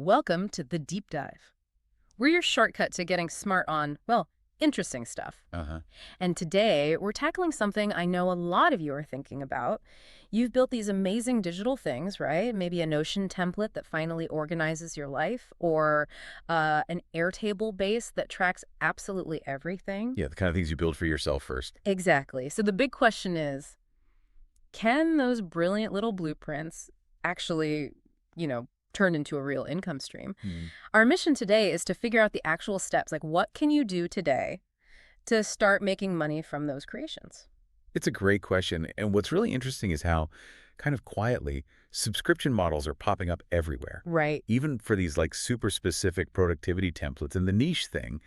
Welcome to The Deep Dive. We're your shortcut to getting smart on, well, interesting stuff. Uh-huh. And today, we're tackling something I know a lot of you are thinking about. You've built these amazing digital things, right? Maybe a Notion template that finally organizes your life, or an Airtable base that tracks absolutely everything. Yeah, the kind of things you build for yourself first. Exactly. So the big question is, can those brilliant little blueprints actually, turn into a real income stream? Hmm. Our mission today is to figure out the actual steps, like what can you do today to start making money from those creations? It's a great question. And what's really interesting is how, kind of quietly, subscription models are popping up everywhere. Right. Even for these like super specific productivity templates. And the niche thing,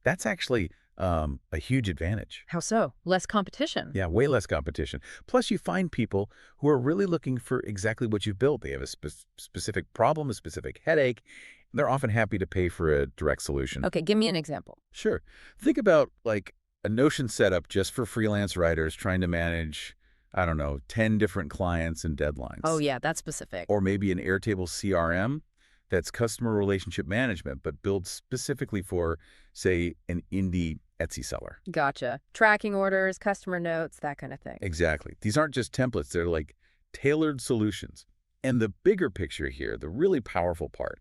that's actually a huge advantage. How so? Less competition. Yeah, way less competition. Plus, you find people who are really looking for exactly what you've built. They have a specific problem, a specific headache. They're often happy to pay for a direct solution. Okay, give me an example. Sure. Think about like a Notion setup just for freelance writers trying to manage, I don't know, 10 different clients and deadlines. Oh, yeah, that's specific. Or maybe an Airtable CRM that's customer relationship management, but built specifically for, say, an indie Etsy seller. Gotcha. Tracking orders, customer notes, that kind of thing. Exactly. These aren't just templates. They're like tailored solutions. And the bigger picture here, the really powerful part,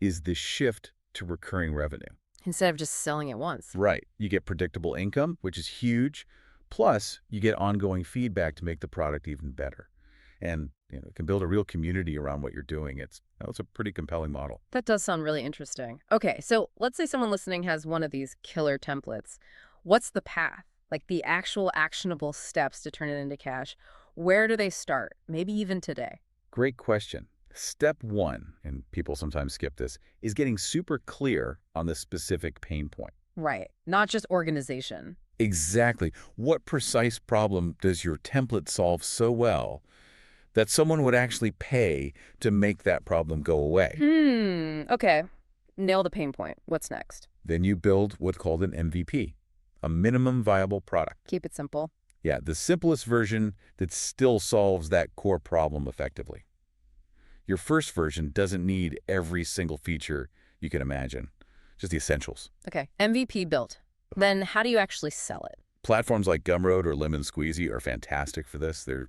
is the shift to recurring revenue. Instead of just selling it once. Right. You get predictable income, which is huge. Plus, you get ongoing feedback to make the product even better. And it can build a real community around what you're doing. It's a pretty compelling model. That does sound really interesting. Okay, so let's say someone listening has one of these killer templates. What's the path? Like the actual actionable steps to turn it into cash? Where do they start? Maybe even today. Great question. Step one, and people sometimes skip this, is getting super clear on the specific pain point. Right. Not just organization. Exactly. What precise problem does your template solve so well that someone would actually pay to make that problem go away? Okay. Nail the pain point. What's next? Then you build what's called an MVP, a minimum viable product. Keep it simple. Yeah, the simplest version that still solves that core problem effectively. Your first version doesn't need every single feature you can imagine, just the essentials. Okay. MVP built. Then how do you actually sell it? Platforms like Gumroad or Lemon Squeezy are fantastic for this. They're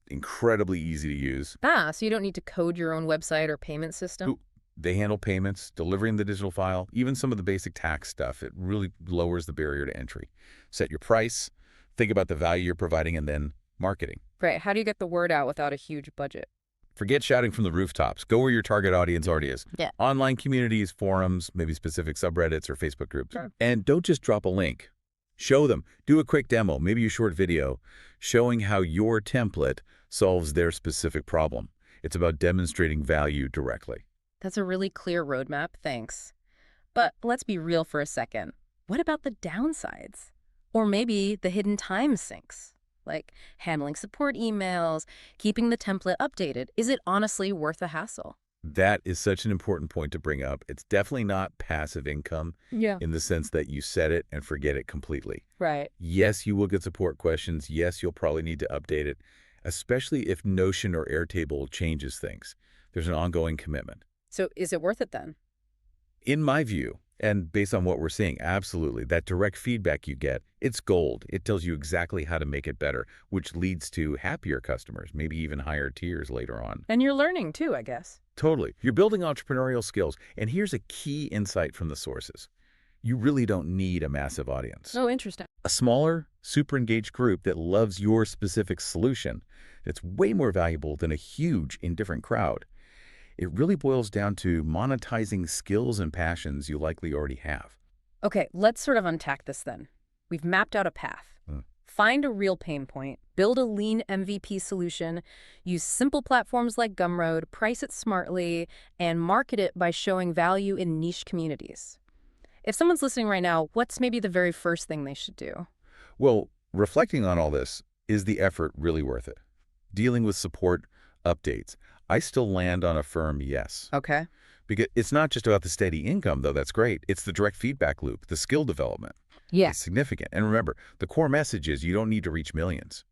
incredibly easy to use. So you don't need to code your own website or payment system? They handle payments, delivering the digital file, even some of the basic tax stuff. It really lowers the barrier to entry. Set your price, think about the value you're providing, and then marketing. Great. How do you get the word out without a huge budget? Forget shouting from the rooftops. Go where your target audience already is. Yeah. Online communities, forums, maybe specific subreddits or Facebook groups. Sure. And don't just drop a link. Show them. Do a quick demo, maybe a short video, showing how your template solves their specific problem. It's about demonstrating value directly. That's a really clear roadmap, thanks. But let's be real for a second. What about the downsides? Or maybe the hidden time sinks? Like handling support emails, keeping the template updated. Is it honestly worth the hassle? That is such an important point to bring up. It's definitely not passive income in the sense that you set it and forget it completely. Right. Yes, you will get support questions. Yes, you'll probably need to update it, especially if Notion or Airtable changes things. There's an ongoing commitment. So is it worth it then? In my view, and based on what we're seeing, absolutely. That direct feedback you get, it's gold. It tells you exactly how to make it better, which leads to happier customers, maybe even higher tiers later on. And you're learning too, I guess. Totally. You're building entrepreneurial skills. And here's a key insight from the sources. You really don't need a massive audience. Oh, interesting. A smaller, super engaged group that loves your specific solution, it's way more valuable than a huge, indifferent crowd. It really boils down to monetizing skills and passions you likely already have. Okay, let's sort of unpack this then. We've mapped out a path. Find a real pain point, build a lean MVP solution, use simple platforms like Gumroad, price it smartly, and market it by showing value in niche communities. If someone's listening right now, what's maybe the very first thing they should do? Well, reflecting on all this, is the effort really worth it? Dealing with support updates, I still land on a firm yes. Okay. Because it's not just about the steady income, though. That's great. It's the direct feedback loop, the skill development. Yeah. It's significant. And remember, the core message is you don't need to reach millions.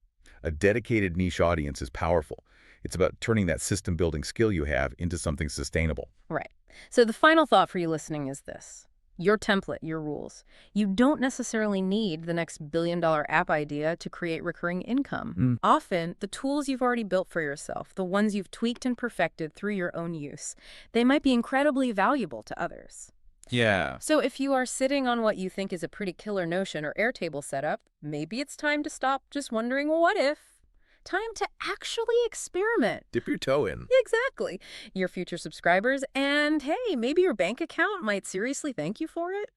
A dedicated niche audience is powerful. It's about turning that system-building skill you have into something sustainable. Right. So the final thought for you listening is this. Your template, your rules. You don't necessarily need the next billion-dollar app idea to create recurring income. Often, the tools you've already built for yourself, the ones you've tweaked and perfected through your own use, they might be incredibly valuable to others. Yeah. So if you are sitting on what you think is a pretty killer Notion or Airtable setup, maybe it's time to stop just wondering, what if? Time to actually experiment. Dip your toe in. Exactly. Your future subscribers, and hey, maybe your bank account might seriously thank you for it.